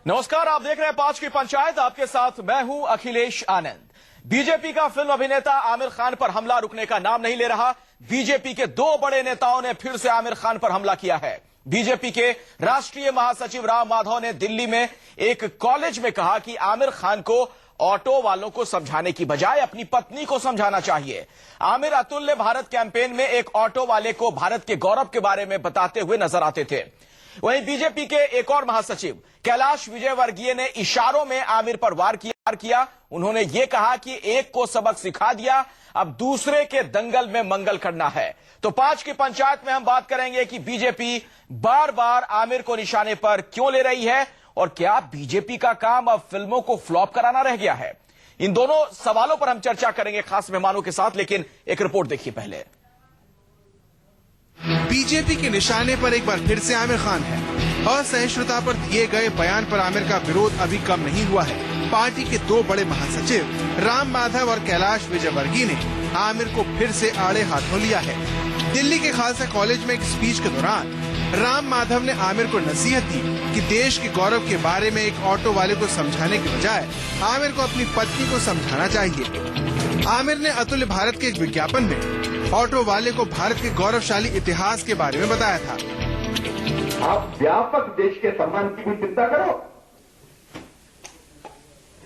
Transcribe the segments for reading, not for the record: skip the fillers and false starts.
नमस्कार, आप देख रहे हैं 5 की पंचायत। आपके साथ मैं हूं अखिलेश आनंद। बीजेपी का फिल्म अभिनेता आमिर खान पर हमला रुकने का नाम नहीं ले रहा। बीजेपी के दो बड़े नेताओं ने फिर से आमिर खान पर हमला किया है। बीजेपी के राष्ट्रीय महासचिव राम माधव ने दिल्ली में एक कॉलेज में कहा कि आमिर खान को ऑटो वालों को समझाने की बजाय अपनी पत्नी को समझाना चाहिए। आमिर अतुल्य भारत कैंपेन में एक ऑटो वाले को भारत के गौरव के बारे में बताते हुए नजर आते थे। वहीं बीजेपी के एक और महासचिव कैलाश विजयवर्गीय ने इशारों में आमिर पर वार किया। उन्होंने ये कहा कि एक को सबक सिखा दिया, अब दूसरे के दंगल में मंगल करना है। तो 5 की पंचायत में हम बात करेंगे कि बीजेपी बार बार आमिर को निशाने पर क्यों ले रही है और क्या बीजेपी का काम अब फिल्मों को फ्लॉप कराना रह गया है। इन दोनों सवालों पर हम चर्चा करेंगे खास मेहमानों के साथ, लेकिन एक रिपोर्ट देखिए पहले। बीजेपी के निशाने पर एक बार फिर से आमिर खान है। असहिष्णुता पर दिए गए बयान पर आमिर का विरोध अभी कम नहीं हुआ है। पार्टी के दो बड़े महासचिव राम माधव और कैलाश विजयवर्गीय ने आमिर को फिर से आड़े हाथों लिया है। दिल्ली के खालसा कॉलेज में एक स्पीच के दौरान राम माधव ने आमिर को नसीहत दी कि देश के गौरव के बारे में एक ऑटो वाले को समझाने के बजाय आमिर को अपनी पत्नी को समझाना चाहिए। आमिर ने अतुल्य भारत के एक विज्ञापन में ऑटो वाले को भारत के गौरवशाली इतिहास के बारे में बताया था। आप व्यापक देश के सम्मान की भी चिंता करो,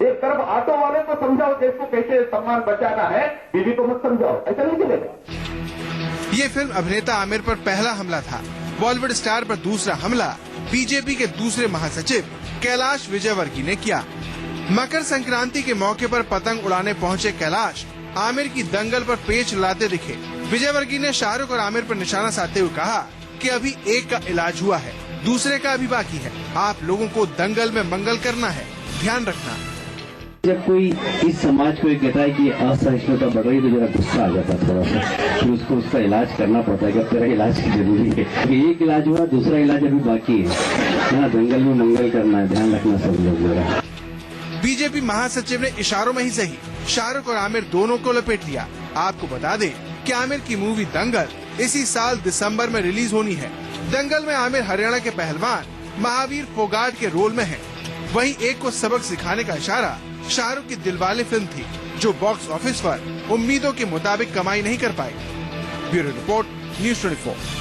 एक तरफ ऑटो वाले को समझाओ देश को कैसे सम्मान बचाना है, बीवी को मत समझाओ, ऐसा नहीं चलेगा। ये फिल्म अभिनेता आमिर पर पहला हमला था। बॉलीवुड स्टार पर दूसरा हमला बीजेपी के दूसरे महासचिव कैलाश विजयवर्गीय ने किया। मकर संक्रांति के मौके पर पतंग उड़ाने पहुंचे कैलाश आमिर की दंगल पर पेच लाते दिखे। विजयवर्गीय ने शाहरुख और आमिर पर निशाना साधते हुए कहा कि अभी एक का इलाज हुआ है, दूसरे का अभी बाकी है। आप लोगों को दंगल में मंगल करना है, ध्यान रखना। जब कोई इस समाज को कहता है कि असहिष्णुता बढ़ रही है तो जरा गुस्सा आ जाता है थोड़ा सा, फिर उसको उसका इलाज करना पड़ता है कि अब तेरा इलाज की जरूरी है। एक इलाज हुआ, दूसरा इलाज अभी बाकी है। दंगल में मंगल करना है, ध्यान रखना सब लोग जरा। बीजेपी महासचिव ने इशारों में ही सही शाहरुख और आमिर दोनों को लपेट लिया। आपको बता दें कि आमिर की मूवी दंगल इसी साल दिसंबर में रिलीज होनी है। दंगल में आमिर हरियाणा के पहलवान महावीर फोगाट के रोल में है। वहीं एक को सबक सिखाने का इशारा शाहरुख की दिलवाले फिल्म थी, जो बॉक्स ऑफिस पर उम्मीदों के मुताबिक कमाई नहीं कर पाई। Bureau report, news 24।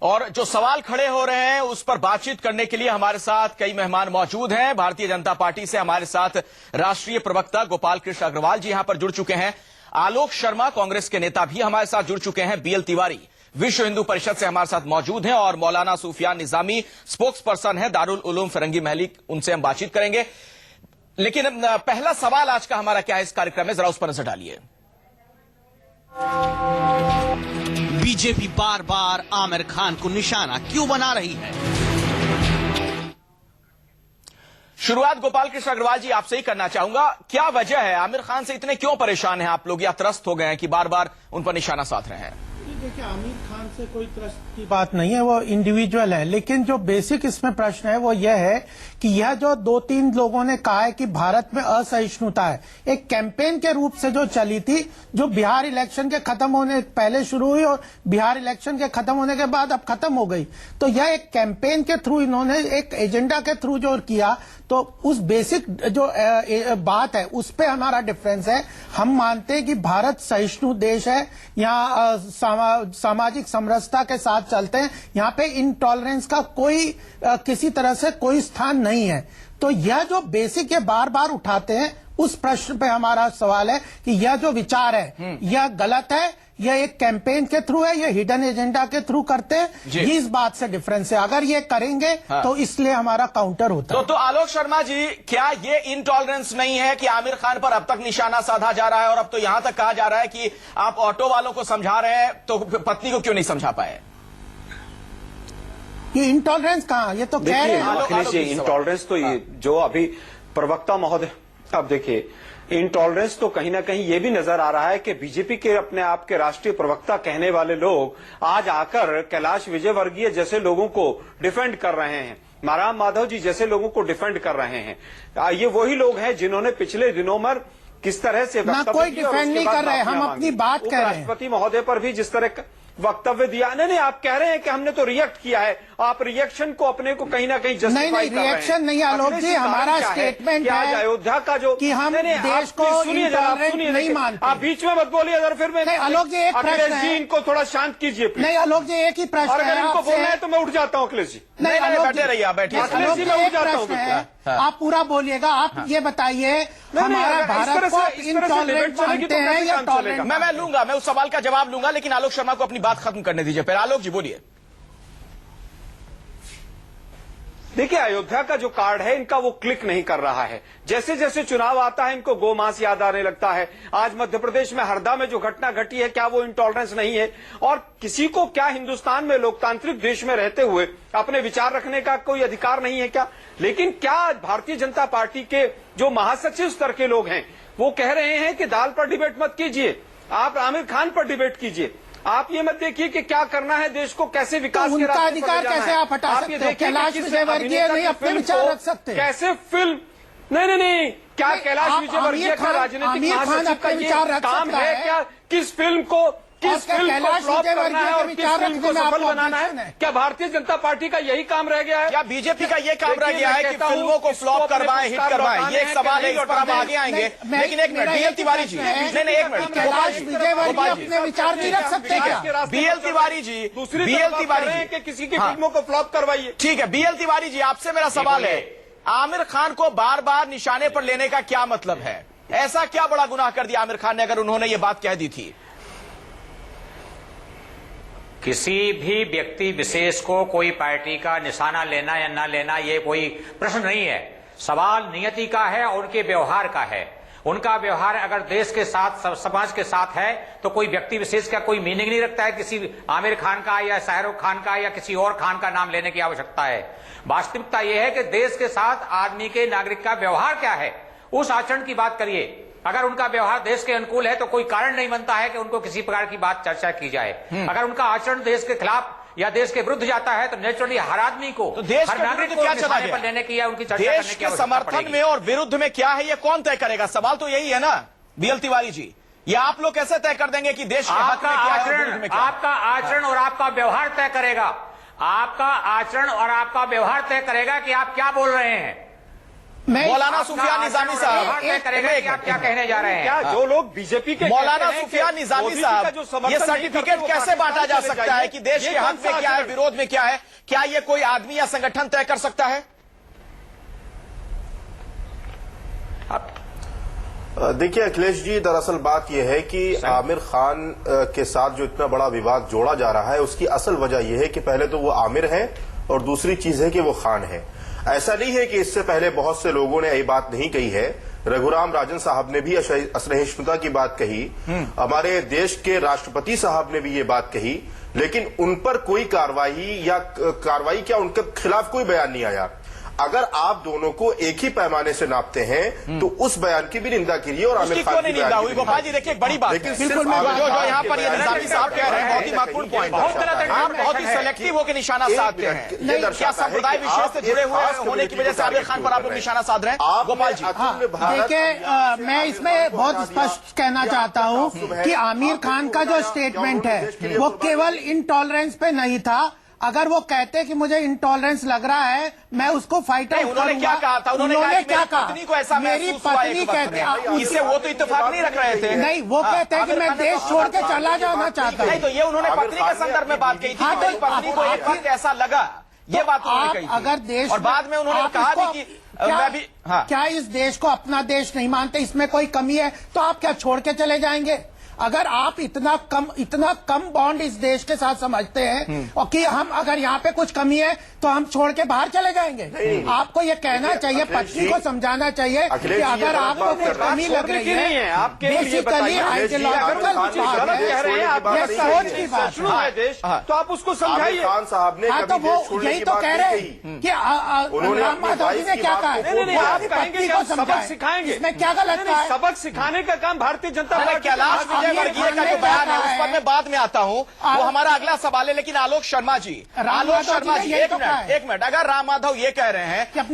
और जो सवाल खड़े हो रहे हैं उस पर बातचीत करने के लिए हमारे साथ कई मेहमान मौजूद हैं। भारतीय जनता पार्टी से हमारे साथ राष्ट्रीय प्रवक्ता गोपाल कृष्ण अग्रवाल जी यहां पर जुड़ चुके हैं। आलोक शर्मा कांग्रेस के नेता भी हमारे साथ जुड़ चुके हैं। बीएल तिवारी विश्व हिंदू परिषद से हमारे साथ मौजूद हैं और मौलाना सूफियान निजामी स्पोक्स पर्सन है दारुल उलूम फिरंगी महली, उनसे हम बातचीत करेंगे। लेकिन पहला सवाल आज का हमारा क्या है इस कार्यक्रम में, जरा उस पर नजर डालिए। बीजेपी बार बार आमिर खान को निशाना क्यों बना रही है? शुरुआत गोपाल कृष्ण अग्रवाल जी आपसे ही करना चाहूंगा। क्या वजह है, आमिर खान से इतने क्यों परेशान हैं आप लोग या त्रस्त हो गए हैं कि बार बार उन पर निशाना साध रहे हैं? देखिए, आमिर खान से कोई त्रस्त की बात नहीं है, वो इंडिविजुअल है। लेकिन जो बेसिक इसमें प्रश्न है वो यह है कि यह जो 2-3 लोगों ने कहा है कि भारत में असहिष्णुता है, एक कैंपेन के रूप से जो चली थी, जो बिहार इलेक्शन के खत्म होने पहले शुरू हुई और बिहार इलेक्शन के खत्म होने के बाद अब खत्म हो गई। तो यह एक कैंपेन के थ्रू इन्होंने एक एजेंडा के थ्रू जो किया, तो उस बेसिक जो बात है उस पे हमारा डिफरेंस है। हम मानते हैं कि भारत सहिष्णु देश है, यहाँ सामाजिक समरसता के साथ चलते हैं, यहाँ पे इनटॉलरेंस का कोई किसी तरह से कोई स्थान नहीं है। तो यह जो बेसिक ये बार बार उठाते हैं, उस प्रश्न पे हमारा सवाल है कि यह जो विचार है यह गलत है, यह एक कैंपेन के थ्रू है, यह हिडन एजेंडा के थ्रू करते हैं। ये इस बात से डिफरेंस है। अगर ये करेंगे तो इसलिए हमारा काउंटर होता है। तो आलोक शर्मा जी, क्या ये इनटॉलरेंस नहीं है कि आमिर खान पर अब तक निशाना साधा जा रहा है और अब तो यहां तक कहा जा रहा है कि आप ऑटो वालों को समझा रहे हैं तो पत्नी को क्यों नहीं समझा पाए? ये इंटॉलरेंस कहां, ये तो कह रहे हैं अखिलेश जी, इंटॉलरेंस तो ये जो अभी प्रवक्ता महोदय, अब देखिए इंटॉलरेंस तो कहीं ना कहीं ये भी नजर आ रहा है कि बीजेपी के अपने आप के राष्ट्रीय प्रवक्ता कहने वाले लोग आज आकर कैलाश विजयवर्गीय जैसे लोगों को डिफेंड कर रहे हैं, राम माधव जी जैसे लोगों को डिफेंड कर रहे हैं। ये वही लोग हैं जिन्होंने पिछले दिनों में किस तरह से ना कोई डिफेंड नहीं कर रहे, हम अपनी बात कह रहे हैं। राष्ट्रपति महोदय पर भी जिस तरह वक्तव्य दिया। नहीं, आप कह रहे हैं कि हमने तो रिएक्ट किया है, आप रिएक्शन को अपने को कहीं ना कहीं जस्टिफाई नहीं, रिएक्शन नहीं आलोक जी, हमारा स्टेटमेंट है अयोध्या का जो कि हम देश को इंटॉलरेंट नहीं मानते। आप बीच में मत बोलिए अगर फिर मैं आलोक जी एक प्रश्न है, इनको थोड़ा शांत कीजिए। नहीं आलोक जी एक ही प्रश्न और है, अगर इनको बोलना है तो मैं उठ जाता हूँ अखिलेश जी। नहीं आलोक बैठे रहिए, आप बैठिए। आलोक जी एक प्रश्न है, आप पूरा बोलिएगा। आप ये बताइए हमारा भारत को इंटॉलरेंट मानते हैं या टॉलरेंट? मैं लूंगा, मैं उस सवाल का जवाब लूंगा, लेकिन आलोक शर्मा को अपनी बात खत्म करने दीजिए। फिर आलोक जी बोलिए। देखिए, अयोध्या का जो कार्ड है इनका वो क्लिक नहीं कर रहा है। जैसे जैसे चुनाव आता है इनको गोमांस याद आने लगता है। आज मध्य प्रदेश में हरदा में जो घटना घटी है, क्या वो इंटॉलरेंस नहीं है? और किसी को क्या हिंदुस्तान में लोकतांत्रिक देश में रहते हुए अपने विचार रखने का कोई अधिकार नहीं है क्या? लेकिन क्या भारतीय जनता पार्टी के जो महासचिव स्तर के लोग हैं वो कह रहे हैं कि दाल पर डिबेट मत कीजिए, आप आमिर खान पर डिबेट कीजिए। आप ये मत देखिए कि क्या करना है देश को, कैसे विकास तो के उनका रास्ते पर अधिकार ले जाना कैसे है। आप हटा सकते हो? कैलाश विजयवर्गीय नहीं अपने विचार रख सकते? कैसे फिल्म नहीं, क्या कैलाश विजयवर्गीय का राजनीतिक महासचिव का ये काम है क्या? किस फिल्म को फ्लॉप करना है और किस फिल्म को सफल बनाना है? क्या भारतीय जनता पार्टी का यही काम रह गया है? क्या बीजेपी का ये काम रह गया है कि फिल्मों को फ्लॉप करवाएं, हिट करवाएं? ये एक सवाल है, इस पर हम आगे आएंगे। लेकिन एक मिनट, बीएल तिवारी जी, नहीं एक मिनट, कैलाश विजयवर्गीय अपने विचार नहीं रख सकते क्या? बीएल तिवारी जी, दूसरी बीएल तिवारी जी कि किसी की फिल्मों को फ्लॉप करवाइए। ठीक है, बीएल तिवारी जी, आपसे मेरा सवाल है, आमिर खान को बार बार निशाने पर लेने का क्या मतलब है? ऐसा क्या बड़ा गुनाह कर दिया आमिर खान ने अगर उन्होंने ये बात कह दी थी? किसी भी व्यक्ति विशेष को कोई पार्टी का निशाना लेना या ना लेना ये कोई प्रश्न नहीं है। सवाल नियति का है और उनके व्यवहार का है। उनका व्यवहार अगर देश के साथ, समाज के साथ है तो कोई व्यक्ति विशेष का कोई मीनिंग नहीं रखता है किसी आमिर खान का या शाहरुख खान का या किसी और खान का नाम लेने की आवश्यकता है। वास्तविकता यह है कि देश के साथ आदमी के, नागरिक का व्यवहार क्या है, उस आचरण की बात करिए। अगर उनका व्यवहार देश के अनुकूल है तो कोई कारण नहीं बनता है कि उनको किसी प्रकार की बात चर्चा की जाए। अगर उनका आचरण देश के खिलाफ या देश के विरुद्ध जाता है तो नेचुरली हर आदमी को, तो देश हर नागरिक को निशाने पर लेने की या उनकी चर्चा करने की आवश्यकता समर्थन पड़ेगी। में और विरुद्ध में क्या है ये कौन तय करेगा? सवाल तो यही है ना बीएल तिवारी जी, ये आप लोग कैसे तय कर देंगे कि देश के हक में क्या है और विरुद्ध में क्या है? आपका आचरण और आपका व्यवहार तय करेगा। आपका आचरण और आपका व्यवहार तय करेगा कि आप क्या बोल रहे हैं। मौलाना सुफियान निजामी साहब करेगा कि आप क्या कहने जा रहे हैं। क्या जो लोग बीजेपी के मौलाना सुफियान निजामी साहब, ये सर्टिफिकेट कैसे बांटा जा सकता है कि देश के हक में क्या है, विरोध में क्या है? क्या ये कोई आदमी या संगठन तय कर सकता है? देखिए अखिलेश जी, दरअसल बात यह है कि आमिर खान के साथ जो इतना बड़ा विवाद जोड़ा जा रहा है उसकी असल वजह यह है कि पहले तो वो आमिर है और दूसरी चीज है कि वो खान है। ऐसा नहीं है कि इससे पहले बहुत से लोगों ने यही बात नहीं कही है। रघुराम राजन साहब ने भी असहिष्णुता की बात कही, हमारे देश के राष्ट्रपति साहब ने भी ये बात कही, लेकिन उन पर कोई कार्रवाई क्या उनके खिलाफ कोई बयान नहीं आया। अगर आप दोनों को एक ही पैमाने से नापते हैं तो उस बयान की भी निंदा कीजिए और आमिर खान की निंदा हुई। गोपाल जी देखिए, एक बड़ी बात है, जो यहाँ पर ये निजामी साहब कह रहे हैं बहुत ही महत्वपूर्ण पॉइंट है। आप बहुत ही सेलेक्टिव होकर निशाना साधते हैं। क्या संप्रदाय विशेष से जुड़े हुए होने की वजह से आमिर खान पर आप लोग निशाना साध रहे हैं? गोपाल जी देखिए, मैं इसमें बहुत स्पष्ट कहना चाहता हूँ कि आमिर खान का जो स्टेटमेंट है वो केवल इंटॉलरेंस पे नहीं था। अगर वो कहते कि मुझे इंटॉलरेंस लग रहा है, मैं उसको फाइट आउट उन्होंने क्या कहा था? उन्होंने क्या कहा? पत्नी को ऐसा मेरी पत्नी कहते, इससे वो तो इत्तेफाक नहीं रख रहे थे। नहीं, वो कहते हैं कि मैं देश छोड़ के चला जाना चाहता हूँ। नहीं, तो ये उन्होंने पत्नी के संदर्भ में बात कही थी। हाँ, तो पत्नी को एक वक्त ऐसा लगा, ये बात उन्होंने कही थी। अगर देश, और बाद में उन्होंने कहा कि मैं भी, क्या इस देश को अपना देश नहीं मानते, इसमें कोई कमी है तो आप क्या छोड़ के चले जाएंगे? अगर आप इतना कम बॉन्ड इस देश के साथ समझते हैं और कि हम अगर यहाँ पे कुछ कमी है तो हम छोड़ के बाहर चले जाएंगे। आपको ये कहना चाहिए, पत्नी को समझाना चाहिए कि अगर आपको कुछ कमी लग रही है, बेसिकली आइडियोलॉजिकल सोच की बात है, तो आप उसको समझाइए। खान साहब ने हाँ, तो वो यही तो कह रहे हैं कि राम माधव जी ने क्या कहा है, आप कहेंगे सबक सिखाएंगे, इसमें क्या गलत है? सबक सिखाने का काम भारतीय जनता पार्टी कैलाश वर्गीय का जो बयान है उस पर मैं बाद में आता हूं, वो हमारा अगला सवाल है। लेकिन आलोक शर्मा जी, एक मिनट, अगर राम माधव ये कह रहे हैं कि एक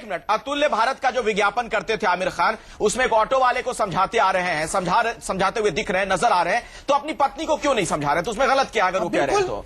मिनट, अतुल्य भारत का जो विज्ञापन करते थे आमिर खान, उसमें एक ऑटो वाले को समझाते आ रहे हैं, समझाते हुए दिख रहे हैं, नजर आ रहे हैं, तो अपनी पत्नी को क्यों नहीं समझा रहे? तो उसमें गलत क्या अगर वो कह रहे हैं तो?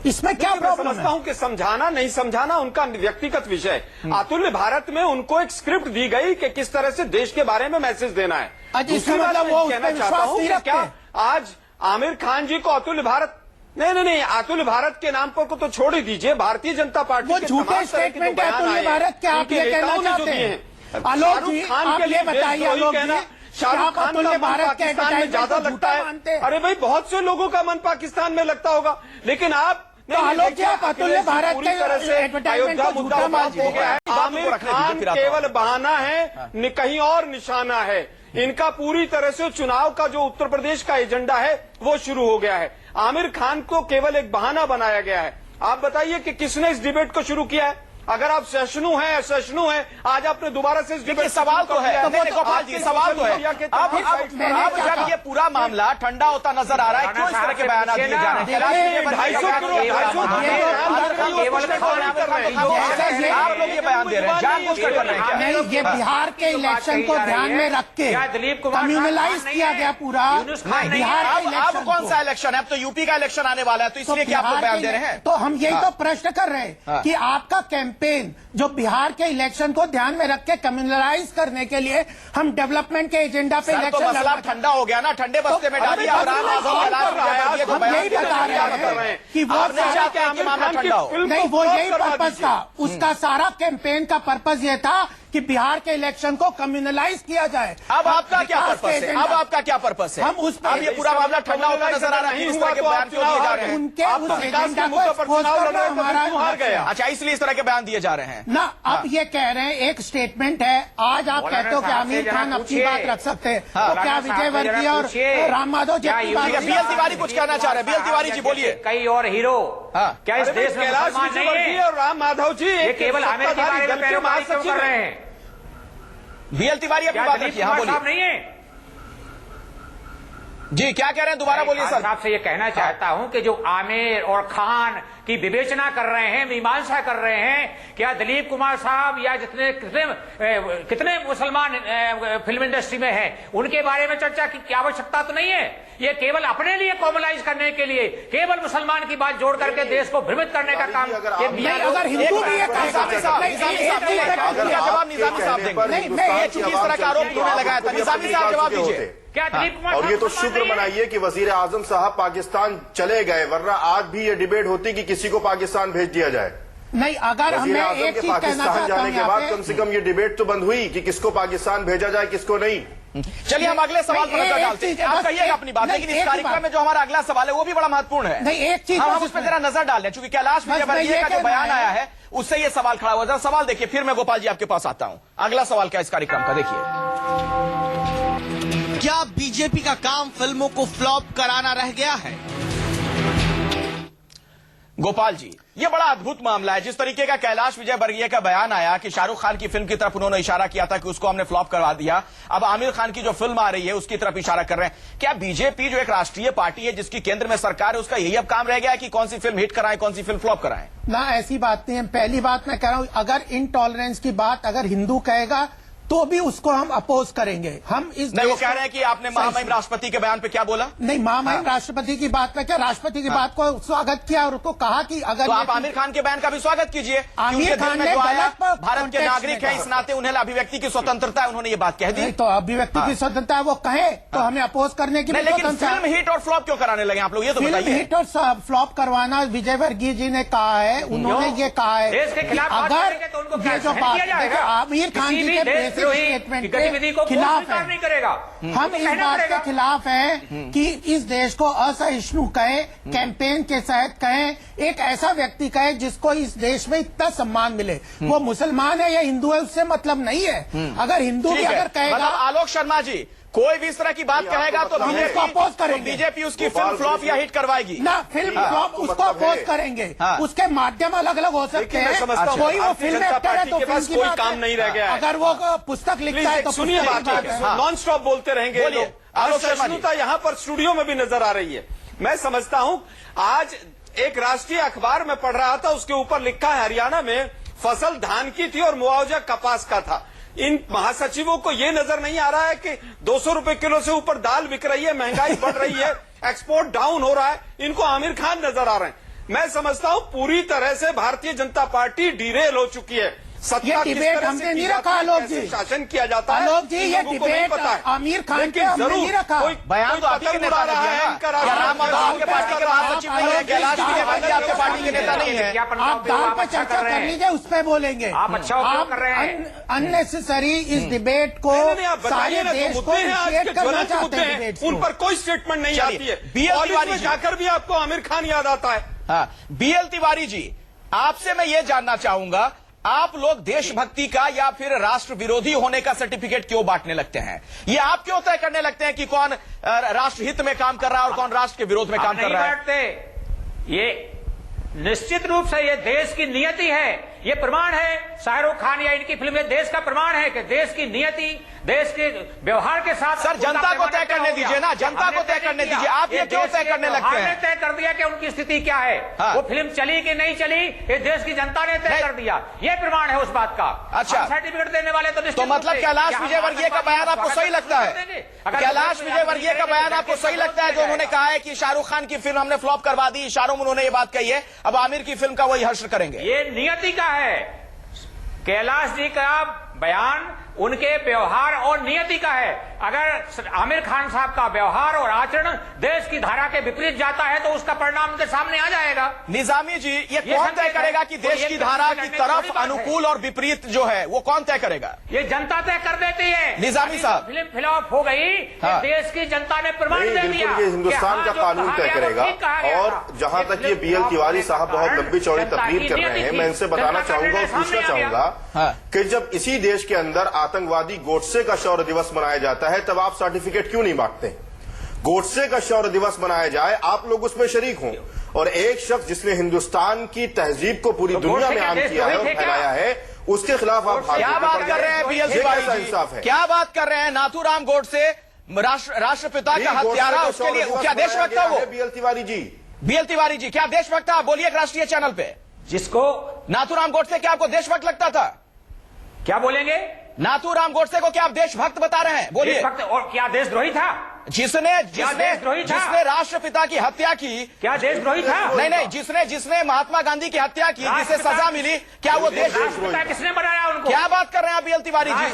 इसमें क्या प्रॉब्लम है? समझता हूं कि समझाना नहीं समझाना उनका व्यक्तिगत विषय। अतुल्य भारत में उनको एक स्क्रिप्ट दी गई कि किस तरह से देश के बारे में मैसेज देना है। दूसरी बात मैं कहना चाहता हूं कि क्या आज आमिर खान जी को अतुल्य भारत नहीं, अतुल्य भारत के नाम पर को तो छोड़ ही दीजिए, भारतीय जनता पार्टी वो झूठे स्टेटमेंट है अतुल्य भारत के, आप ये कहना चाहते हैं? आलोक जी, आप ये बताइए, आलोक जी, शाहरुख खान का मन पाकिस्तान में ज्यादा लगता है। अरे भाई, बहुत से लोगों का मन पाकिस्तान में लगता होगा, लेकिन आप आलोक जी, आप अतुल्य भारत के एडवर्टाइजमेंट को झूठा मानते हैं। आमिर खान केवल बहाना है, कहीं और निशाना है। इनका पूरी तरह से चुनाव का जो उत्तर प्रदेश का एजेंडा है वो शुरू हो गया है। आमिर खान को केवल एक बहाना बनाया गया है। आप बताइए कि किसने इस डिबेट को शुरू किया है? अगर आप सहिष्णु हैं, आज आपने दोबारा से इस डिबेट सवाल तो है, गोपाल जी, सवाल तो है। अब जब ये पूरा मामला ठंडा होता नजर आ रहा है, क्यों इस तरह के बयान दिए जा रहे हैं? 250 करोड़ आप लोग ये बयान दे रहे हैं, जानबूझकर कर रहे हैं? नहीं, ये बिहार के इलेक्शन को ध्यान में रख के कम्युनलाइज किया गया पूरा बिहार का इलेक्शन। अब कौन सा इलेक्शन है? अब तो यूपी का इलेक्शन आने वाला है, तो इसलिए क्या आप लोग बयान दे रहे हैं? तो हम यही तो प्रश्न कर रहे हैं कि आपका कैंपेन जो बिहार के इलेक्शन को ध्यान में रख के कम्युनलाइज करने के लिए हम डेवलपमेंट के एजेंडा पे इलेक्शन तो मसला ठंडा हो गया ना, ठंडे बस्ते में डालिए। हम यही बता रहे हैं कि वो मामला ठंडा हो। नहीं, वो यही पर्पज था, उसका सारा कैंपेन का पर्पज ये था कि बिहार के इलेक्शन को कम्युनलाइज किया जाए। अब आपका क्या पर्पस है? अब आपका क्या पर्पस है? हम उस पर ये पूरा मामला ठंडा होता नजर आ रहा है, इस तरह के बयान क्यों दिए जा रहे हैं? उनके उस एजेंडा को एक्सपोज करना हमारा गया। अच्छा, इसलिए इस तरह के बयान दिए जा रहे हैं ना। अब ये कह रहे हैं, एक स्टेटमेंट है, आज आप कहते हो कि आमिर खान अपनी बात रख सकते हैं, तो क्या विजय वर्गीय और राम माधव जी? बीएल तिवारी कुछ कहना चाह रहे हैं। बीएल तिवारी जी बोलिए। कई और हीरो क्या इस देश में मुसलमान नहीं है? और राम माधव जी ये केवल आमिर के बारे में पैरोकारी क्यों कर रहे हैं? बीएल तिवारी अपनी बात रखिए। हाँ, बोलिए। नहीं है जी, क्या कह रहे हैं? दोबारा बोलिए सर। आपसे ये कहना चाहता हूं कि जो आमिर और खान की विवेचना कर रहे हैं, मीमांसा कर रहे हैं, क्या दिलीप कुमार साहब या कितने मुसलमान फिल्म इंडस्ट्री में हैं, उनके बारे में चर्चा की आवश्यकता तो नहीं है। ये केवल अपने लिए कॉमनलाइज करने के लिए, केवल मुसलमान की बात जोड़ करके देश को भ्रमित करने का काम। अगर हिंदू भी जवाब निजामी साहब देंगे। इस तरह का आरोप उन्होंने लगाया था। निजामी साहब जवाब दीजिए। क्या दिलीप कुमार और ये तो शुक्र मनाइए कि वजीर आजम साहब पाकिस्तान चले गए, वरना आज भी ये डिबेट होती कि किसी को पाकिस्तान भेज दिया जाए। नहीं, अगर वजीर हमें आजम एक के चीज कहना पाकिस्तान चाहता जाने हूं के बाद कम से कम ये डिबेट तो बंद हुई कि किसको पाकिस्तान भेजा जाए, किसको नहीं। चलिए, हम अगले सवाल पर नजर डालते हैं। आप कहिएगा अपनी बात, लेकिन इस कार्यक्रम में जो हमारा अगला सवाल है वो भी बड़ा महत्वपूर्ण है। नहीं, एक चीज हम उस पर जरा नजर डाल लें, क्योंकि कैलाश विजयवर्गीय का जो बयान आया है उससे ये सवाल खड़ा हुआ था। सवाल देखिए, फिर मैं गोपाल जी आपके पास आता हूं। अगला सवाल क्या इस कार्यक्रम का, देखिए। क्या बीजेपी का काम फिल्मों को फ्लॉप कराना रह गया है? गोपाल जी, ये बड़ा अद्भुत मामला है। जिस तरीके का कैलाश विजयवर्गीय का बयान आया कि शाहरुख खान की फिल्म की तरफ उन्होंने इशारा किया था कि उसको हमने फ्लॉप करवा दिया, अब आमिर खान की जो फिल्म आ रही है उसकी तरफ इशारा कर रहे हैं। क्या बीजेपी जो एक राष्ट्रीय पार्टी है जिसकी केंद्र में सरकार है, उसका यही अब काम रह गया है कि कौन सी फिल्म हिट कराएं, कौन सी फिल्म फ्लॉप कराएं? ना, ऐसी बात नहीं है। पहली बात मैं कह रहा हूं, अगर इनटॉलरेंस की बात अगर हिंदू कहेगा तो भी उसको हम अपोज करेंगे। हम इस नहीं, वो कह रहे हैं कि आपने महामहिम राष्ट्रपति के बयान पे क्या बोला? नहीं, महामहिम राष्ट्रपति की बात पे क्या, राष्ट्रपति की बात को स्वागत किया और उसको कहा कि अगर तो आप आमिर खान के बयान का भी स्वागत कीजिए। आमिर खान ने भारत के नागरिक है, इस नाते उन्हें अभिव्यक्ति की स्वतंत्रता है, उन्होंने ये बात कह दी। तो अभिव्यक्ति की स्वतंत्रता है, वो कहे तो हमें अपोज करने की। लेकिन फिल्म हिट और फ्लॉप क्यों कराने लगे आप लोग, ये तो बताइए। हिट और फ्लॉप करवाना विजयवर्गीय जी ने कहा है, उन्होंने ये कहा है अगर ये जो बात आमिर खान जी के बेसिक स्टेटमेंट गतिविधि को खिलाफ है, नहीं करेगा। हम इस बात के खिलाफ हैं कि इस देश को असहिष्णु कहे, कैंपेन के तहत कहें, एक ऐसा व्यक्ति कहे जिसको इस देश में इतना सम्मान मिले। वो मुसलमान है या हिंदू है उससे मतलब नहीं है। अगर हिंदू भी अगर कहेगा। आलोक शर्मा जी, कोई भी इस तरह की बात कहेगा तो हम इसको अपोज करेंगे। बीजेपी उसकी फिल्म फ्लॉप या हिट करवाएगी ना, फिल्म फ्लॉप उसको अपोज करेंगे। उसके माध्यम अलग अलग हो सकते हैं। कोई वो फिल्म एक्टर है तो फिल्म की कोई बात काम है। नहीं रह गया है। अगर वो पुस्तक लिखता है तो सुनिए पुस्तक की बात है। नॉन स्टॉप बोलते रहेंगे बोलिए। लोग। आलोक शर्मा जी। असहिष्णुता यहाँ पर स्टूडियो में भी नजर आ रही है। मैं समझता हूं आज एक राष्ट्रीय अखबार में पढ़ रहा था, उसके ऊपर लिखा है हरियाणा में फसल धान की थी और मुआवजा कपास का था। इन महासचिवों को यह नजर नहीं आ रहा है कि 200 रुपए किलो से ऊपर दाल बिक रही है, महंगाई बढ़ रही है, एक्सपोर्ट डाउन हो रहा है। इनको आमिर खान नजर आ रहे हैं। मैं समझता हूं पूरी तरह से भारतीय जनता पार्टी डिरेल हो चुकी है। ये डिबेट हमने नहीं रखा आलोक जी। शासन किया जाता है आलोक जी, ये डिबेट आमिर खान के हमने नहीं रखा। बयान तो आपके नेता ने दिया ना। क्या राम माधव आपके पार्टी के महासचिव नहीं है? कैलाश विजयवर्गीय आपके पार्टी के नेता नहीं है? आप दाल पे चर्चा कर लीजिए, उस पर बोलेंगे। आप अच्छा उपयोग कर रहे हैं। अननेसेसरी इस डिबेट को सारे देश को क्रिएट करना चाहते हैं डिबेट उन पर कोई स्टेटमेंट नहीं आती है। BL तिवारी में जाकर भी आपको आमिर खान याद आता है। हाँ, BL तिवारी जी, आपसे मैं ये जानना चाहूंगा, आप लोग देशभक्ति का या फिर राष्ट्र विरोधी होने का सर्टिफिकेट क्यों बांटने लगते हैं? ये आप क्यों तय करने लगते हैं कि कौन राष्ट्र हित में काम कर रहा है और कौन राष्ट्र के विरोध में काम कर रहा है? बांटते। ये निश्चित रूप से ये देश की नियति है, ये प्रमाण है। शाहरुख खान या इनकी फिल्म देश का प्रमाण है कि देश की नियति, देश के व्यवहार के साथ। सर, जनता को तय करने दीजिए ना, जनता को तय करने दीजिए। आप ये क्यों तय करने लगते हैं? तय कर दिया कि उनकी स्थिति क्या है। हाँ। वो फिल्म चली कि नहीं चली, ये देश की जनता ने तय कर दिया। ये प्रमाण है उस बात का। अच्छा, सर्टिफिकेट देने वाले तो मतलब कैलाश विजयवर्गीय का बयान आपको सही लगता है? कैलाश विजयवर्गीय का बयान आपको सही लगता है जो उन्होंने कहा है कि शाहरुख खान की फिल्म हमने फ्लॉप करवा दी? इशारों में उन्होंने ये बात कही है, अब आमिर की फिल्म का वही हर्ष करेंगे। ये नियति का है। कैलाश जी का बयान उनके व्यवहार और नियति का है। अगर आमिर खान साहब का व्यवहार और आचरण देश की धारा के विपरीत जाता है तो उसका परिणाम उनके सामने आ जाएगा। निजामी जी, ये कौन तय करेगा कि देश की धारा की तरफ अनुकूल और विपरीत जो है वो कौन तय करेगा? ये जनता तय कर देती है। निजामी साहब, फिल्म फ्लॉप हो गई, हाँ। देश की जनता ने प्रमाण दे दिया। ये हिंदुस्तान का कानून तय करेगा। और जहां तक ये BL तिवारी साहब बहुत लंबी चौड़ी तकरीर कर रहे हैं, मैं इनसे बताना चाहूंगा और पूछना चाहूंगा कि जब इसी देश के अंदर आतंकवादी गोडसे का शौर्य दिवस मनाया जाता है तब आप सर्टिफिकेट क्यों नहीं बांटते? गोडसे का शौर्य दिवस मनाया जाए, आप लोग उसमें शरीक हों, और एक शख्स जिसने हिंदुस्तान की तहजीब को पूरी दुनिया में आम किया है और फैलाया है, उसके खिलाफ आप क्या बात कर रहे हैं BL तिवारी जी? इंसाफ है? क्या बात कर रहे हैं? नाथूराम गोडसे राष्ट्रपिता का हत्यारा, उसके लिए क्या देशभक्त था वो? BL तिवारी जी, BL तिवारी जी, क्या देशभक्त था? आप बोलिए राष्ट्रीय चैनल पे। जिसको नाथूराम गोडसे क्या आपको देशभक्त लगता था? क्या बोलेंगे? नाथूराम गोडसे को क्या आप देशभक्त बता रहे हैं? बोलिए। देशभक्त और क्या देशद्रोही था? जिसने राष्ट्रपिता की हत्या की, क्या देशद्रोही था? नहीं, जिसने महात्मा गांधी की हत्या की, जिसे सजा मिली, क्या वो राष्ट्रपिता किसने बनाया उनको? क्या बात कर रहे हैं आप BL तिवारी जी?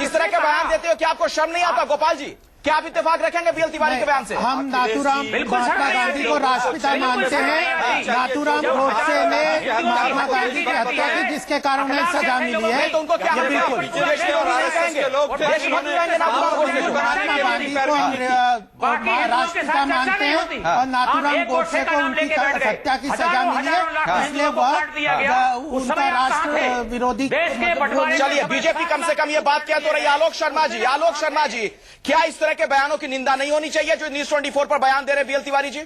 इस तरह के बयान देते हो, क्या आपको शर्म नहीं आता? गोपाल जी, क्या आप इत्तेफाक रखेंगे BL तिवारी के बयान से? हम नाथूराम महात्मा गांधी को राष्ट्रपिता मानते हैं। नाथूराम गोडसे ने महात्मा गांधी की हत्या की, जिसके कारण उन्हें सजा मिली है। तो उनको क्या बिल्कुल महात्मा गांधी को हम राष्ट्रपिता मानते हैं और नाथूराम गोडसे को उनकी हत्या की सजा मिली है, इसलिए वह उनका राष्ट्र विरोधी। चलिए, बीजेपी कम से कम ये बात कह तो रही। आलोक शर्मा जी, क्या इस तरह के बयानों की निंदा नहीं होनी चाहिए जो न्यूज 24 पर बयान दे रहे BL तिवारी जी?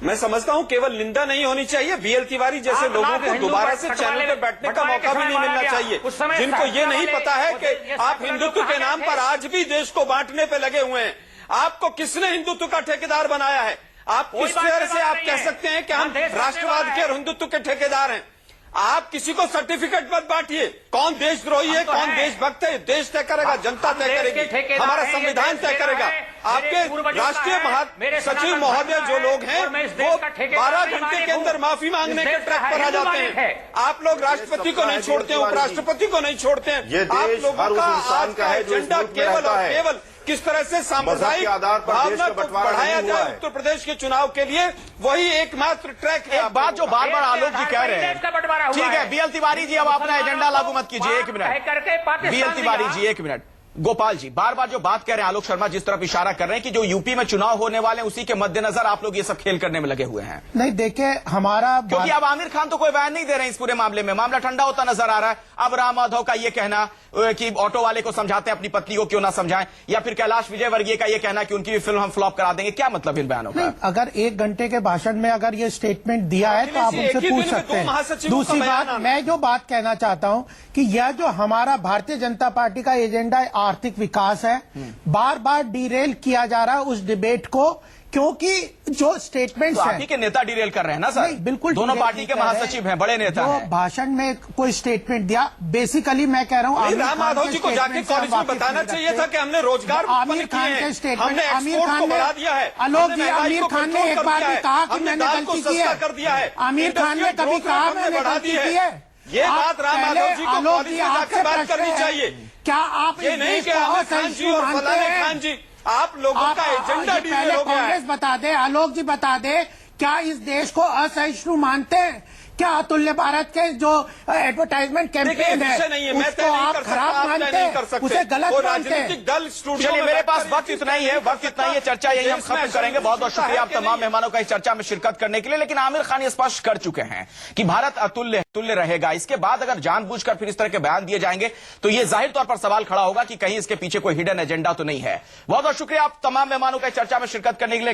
मैं समझता हूं केवल निंदा नहीं होनी चाहिए, BL तिवारी जैसे लोगों को दोबारा से चैनल पर बैठने का मौका भी नहीं मिलना चाहिए, जिनको ये नहीं पता है कि आप हिंदुत्व के नाम पर आज भी देश को बांटने पे लगे हुए हैं। आपको किसने हिंदुत्व का ठेकेदार बनाया है? आप किस तरह से आप कह सकते हैं कि हम राष्ट्रवाद के और हिंदुत्व के ठेकेदार हैं? आप किसी को सर्टिफिकेट मत बांटिए। कौन देशद्रोही है, कौन देशभक्त है, देश तय करेगा, जनता तय करेगी, हमारा संविधान तय करेगा। आपके राष्ट्रीय महासचिव महोदय जो लोग हैं वो 12 घंटे के अंदर माफी मांगने के ट्रैक पर आ जाते हैं। आप लोग राष्ट्रपति को नहीं छोड़ते हैं, उपराष्ट्रपति को नहीं छोड़ते हैं। आप लोगों का आज का एजेंडा केवल और केवल किस तरह से सांप्रदायिक भावना को बढ़ाया जाए उत्तर प्रदेश के चुनाव के लिए, वही एकमात्र ट्रैक है। एक बात जो बार बार आलोक जी कह रहे हैं, ठीक है BL तिवारी जी, अब अपना एजेंडा लागू मत कीजिए। एक मिनट BL तिवारी जी, एक मिनट। गोपाल जी बार बार जो बात कह रहे हैं, आलोक शर्मा जिस तरफ इशारा कर रहे हैं कि जो यूपी में चुनाव होने वाले हैं उसी के मद्देनजर आप लोग ये सब खेल करने में लगे हुए हैं। नहीं देखिए, हमारा क्योंकि अब आमिर खान तो कोई बयान नहीं दे रहे हैं इस पूरे मामले में, मामला ठंडा होता नजर आ रहा है। अब राम माधव का ये कहना कि ऑटो वाले को समझाते हैं, अपनी पत्नी को क्यों ना समझाएं, या फिर कैलाश विजयवर्गीय का ये कहना कि उनकी भी फिल्म हम फ्लॉप करा देंगे। क्या मतलब इन बयानों का? अगर 1 घंटे के भाषण में अगर ये स्टेटमेंट दिया है तो आप उनसे पूछ सकते हैं। दूसरी बात, मैं जो बात कहना चाहता हूं कि यह जो हमारा भारतीय जनता पार्टी का एजेंडा है आर्थिक विकास है, बार बार डिरेल किया जा रहा है उस डिबेट को, क्योंकि जो स्टेटमेंट्स तो आप ही के नेता डिरेल कर रहे हैं ना सर? नहीं, बिल्कुल दोनों पार्टी के महासचिव हैं, बड़े नेता जो हैं। भाषण में कोई स्टेटमेंट दिया, बेसिकली मैं कह रहा हूं राम माधव जी को जाके कॉलेज में बताना चाहिए था कि हमने रोजगार आमिर खान के स्टेटमेंट, आमिर खान ने आलोक जी, आमिर खान ने एक बार भी कहा कि मैंने गलती की है? आमिर खान ने कभी कहा मैंने गलती की है? ये बात राम माधव जी को कॉलेज में जाकर बात करनी चाहिए। क्या आप ये नहीं कि आमिर खान जी और फलाने खान जी, आप लोगों का एजेंडा डिरेल हो गया है। कांग्रेस बता दे, आलोक जी बता दे, क्या इस देश को असहिष्णु मानते हैं? क्या अतुल्य भारत के जो एडवर्टाइजमेंट कैंपेन है उसको आप खराब मानते हैं, उसे गलत मानते हैं? चलिए, मेरे पास वक्त इतना ही है, चर्चा यही हम खत्म करेंगे। बहुत बहुत शुक्रिया आप तमाम मेहमानों का इस चर्चा में शिरकत करने के लिए। लेकिन आमिर खान ये स्पष्ट कर चुके हैं कि भारत अतुल्य रहेगा। इसके बाद अगर जानबूझकर फिर इस तरह के बयान दिए जाएंगे तो ये जाहिर तौर पर सवाल खड़ा होगा कि कहीं इसके पीछे कोई हिडन एजेंडा तो नहीं है। बहुत बहुत शुक्रिया आप तमाम मेहमानों का इस चर्चा में शिरकत करने के लिए।